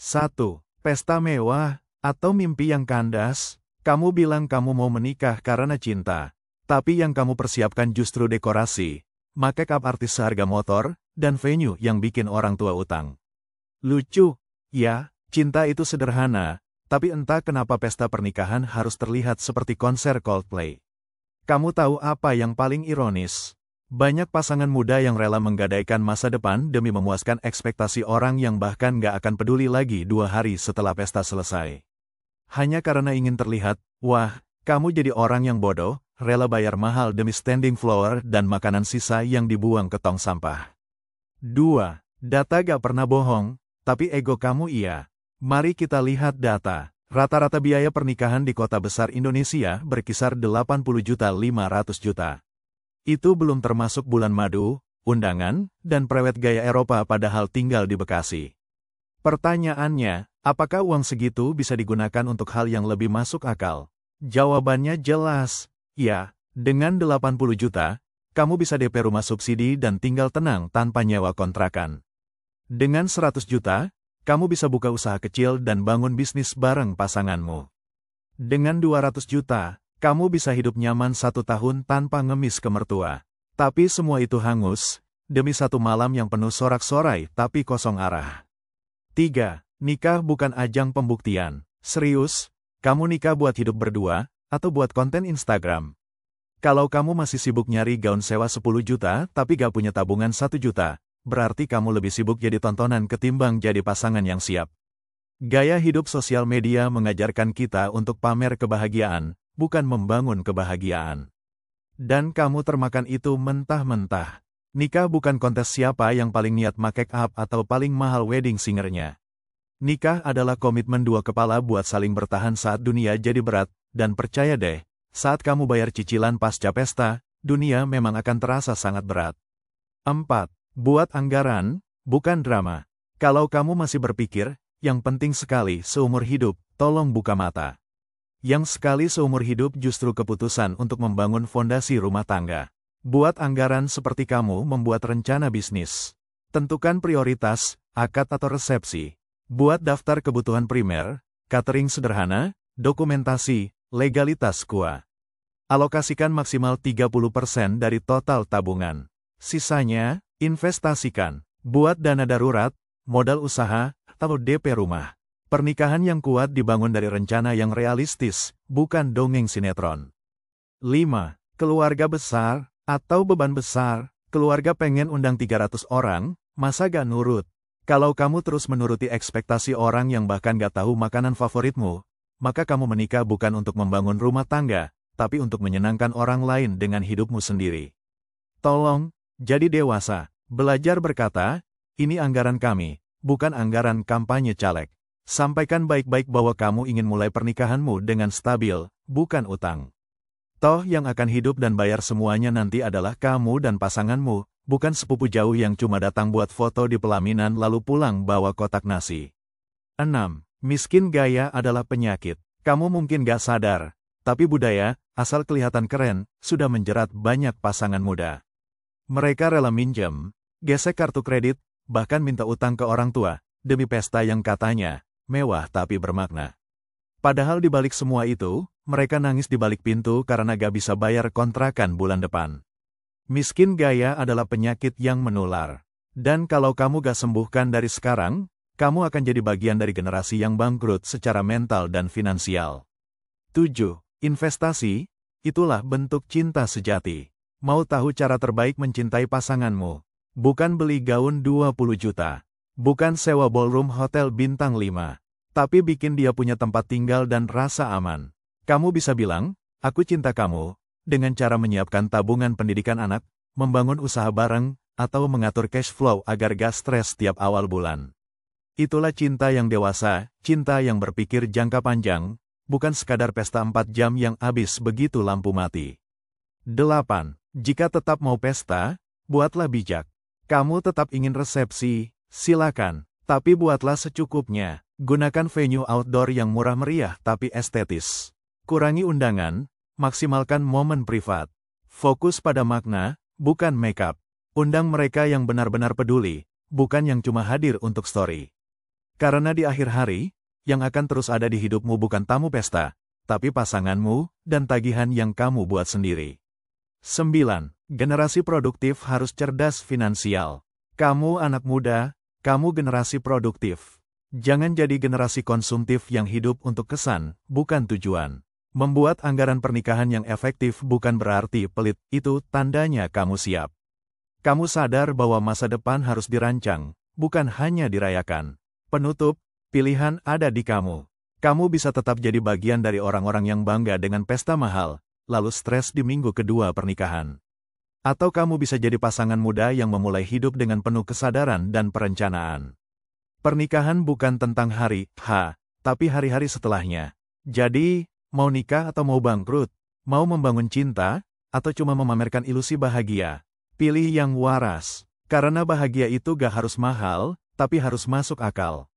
1. Pesta mewah, atau mimpi yang kandas. Kamu bilang kamu mau menikah karena cinta, tapi yang kamu persiapkan justru dekorasi, make-up artis seharga motor, dan venue yang bikin orang tua utang. Lucu, ya, cinta itu sederhana, tapi entah kenapa pesta pernikahan harus terlihat seperti konser Coldplay. Kamu tahu apa yang paling ironis? Banyak pasangan muda yang rela menggadaikan masa depan demi memuaskan ekspektasi orang yang bahkan gak akan peduli lagi 2 hari setelah pesta selesai. Hanya karena ingin terlihat, wah, kamu jadi orang yang bodoh, rela bayar mahal demi standing flower dan makanan sisa yang dibuang ke tong sampah. 2. Data gak pernah bohong, tapi ego kamu iya. Mari kita lihat data. Rata-rata biaya pernikahan di kota besar Indonesia berkisar 80 500 juta. Itu belum termasuk bulan madu, undangan, dan prewed gaya Eropa padahal tinggal di Bekasi. Pertanyaannya, apakah uang segitu bisa digunakan untuk hal yang lebih masuk akal? Jawabannya jelas, ya. Dengan 80 juta, kamu bisa DP rumah subsidi dan tinggal tenang tanpa nyewa kontrakan. Dengan 100 juta, kamu bisa buka usaha kecil dan bangun bisnis bareng pasanganmu. Dengan 200 juta, kamu bisa hidup nyaman 1 tahun tanpa ngemis ke mertua. Tapi semua itu hangus, demi 1 malam yang penuh sorak-sorai tapi kosong arah. 3. Nikah bukan ajang pembuktian. Serius, kamu nikah buat hidup berdua, atau buat konten Instagram? Kalau kamu masih sibuk nyari gaun sewa 10 juta tapi gak punya tabungan 1 juta, berarti kamu lebih sibuk jadi tontonan ketimbang jadi pasangan yang siap. Gaya hidup sosial media mengajarkan kita untuk pamer kebahagiaan, bukan membangun kebahagiaan. Dan kamu termakan itu mentah-mentah. Nikah bukan kontes siapa yang paling niat make-up atau paling mahal wedding singernya. Nikah adalah komitmen 2 kepala buat saling bertahan saat dunia jadi berat, dan percaya deh, saat kamu bayar cicilan pasca pesta, dunia memang akan terasa sangat berat. 4. Buat anggaran, bukan drama. Kalau kamu masih berpikir, yang penting sekali seumur hidup, tolong buka mata. Yang sekali seumur hidup justru keputusan untuk membangun fondasi rumah tangga. Buat anggaran seperti kamu membuat rencana bisnis. Tentukan prioritas, akad atau resepsi. Buat daftar kebutuhan primer, catering sederhana, dokumentasi, legalitas KUA. Alokasikan maksimal 30% dari total tabungan. Sisanya, investasikan. Buat dana darurat, modal usaha, atau DP rumah. Pernikahan yang kuat dibangun dari rencana yang realistis, bukan dongeng sinetron. 5. Keluarga besar, atau beban besar. Keluarga pengen undang 300 orang, masa gak nurut? Kalau kamu terus menuruti ekspektasi orang yang bahkan gak tahu makanan favoritmu, maka kamu menikah bukan untuk membangun rumah tangga, tapi untuk menyenangkan orang lain dengan hidupmu sendiri. Tolong, jadi dewasa. Belajar berkata, ini anggaran kami, bukan anggaran kampanye caleg. Sampaikan baik-baik bahwa kamu ingin mulai pernikahanmu dengan stabil, bukan utang. Toh yang akan hidup dan bayar semuanya nanti adalah kamu dan pasanganmu, bukan sepupu jauh yang cuma datang buat foto di pelaminan lalu pulang bawa kotak nasi. 6. Miskin gaya adalah penyakit. Kamu mungkin gak sadar, tapi budaya, asal kelihatan keren, sudah menjerat banyak pasangan muda. Mereka rela minjem, gesek kartu kredit, bahkan minta utang ke orang tua, demi pesta yang katanya mewah tapi bermakna. Padahal di balik semua itu, mereka nangis di balik pintu karena gak bisa bayar kontrakan bulan depan. Miskin gaya adalah penyakit yang menular. Dan kalau kamu gak sembuhkan dari sekarang, kamu akan jadi bagian dari generasi yang bangkrut secara mental dan finansial. 7. Investasi, itulah bentuk cinta sejati. Mau tahu cara terbaik mencintai pasanganmu? Bukan beli gaun 20 juta. Bukan sewa ballroom hotel bintang 5. Tapi bikin dia punya tempat tinggal dan rasa aman. Kamu bisa bilang, aku cinta kamu, dengan cara menyiapkan tabungan pendidikan anak, membangun usaha bareng, atau mengatur cash flow agar gak stres setiap awal bulan. Itulah cinta yang dewasa, cinta yang berpikir jangka panjang, bukan sekadar pesta 4 jam yang habis begitu lampu mati. 8. Jika tetap mau pesta, buatlah bijak. Kamu tetap ingin resepsi, silakan, tapi buatlah secukupnya. Gunakan venue outdoor yang murah meriah tapi estetis. Kurangi undangan, maksimalkan momen privat. Fokus pada makna, bukan makeup. Undang mereka yang benar-benar peduli, bukan yang cuma hadir untuk story. Karena di akhir hari, yang akan terus ada di hidupmu bukan tamu pesta, tapi pasanganmu dan tagihan yang kamu buat sendiri. 9. Generasi produktif harus cerdas finansial. Kamu anak muda, kamu generasi produktif. Jangan jadi generasi konsumtif yang hidup untuk kesan, bukan tujuan. Membuat anggaran pernikahan yang efektif bukan berarti pelit, itu tandanya kamu siap. Kamu sadar bahwa masa depan harus dirancang, bukan hanya dirayakan. Penutup, pilihan ada di kamu. Kamu bisa tetap jadi bagian dari orang-orang yang bangga dengan pesta mahal, lalu stres di minggu kedua pernikahan. Atau kamu bisa jadi pasangan muda yang memulai hidup dengan penuh kesadaran dan perencanaan. Pernikahan bukan tentang hari H, tapi hari-hari setelahnya. Jadi, mau nikah atau mau bangkrut, mau membangun cinta, atau cuma memamerkan ilusi bahagia, pilih yang waras. Karena bahagia itu gak harus mahal, tapi harus masuk akal.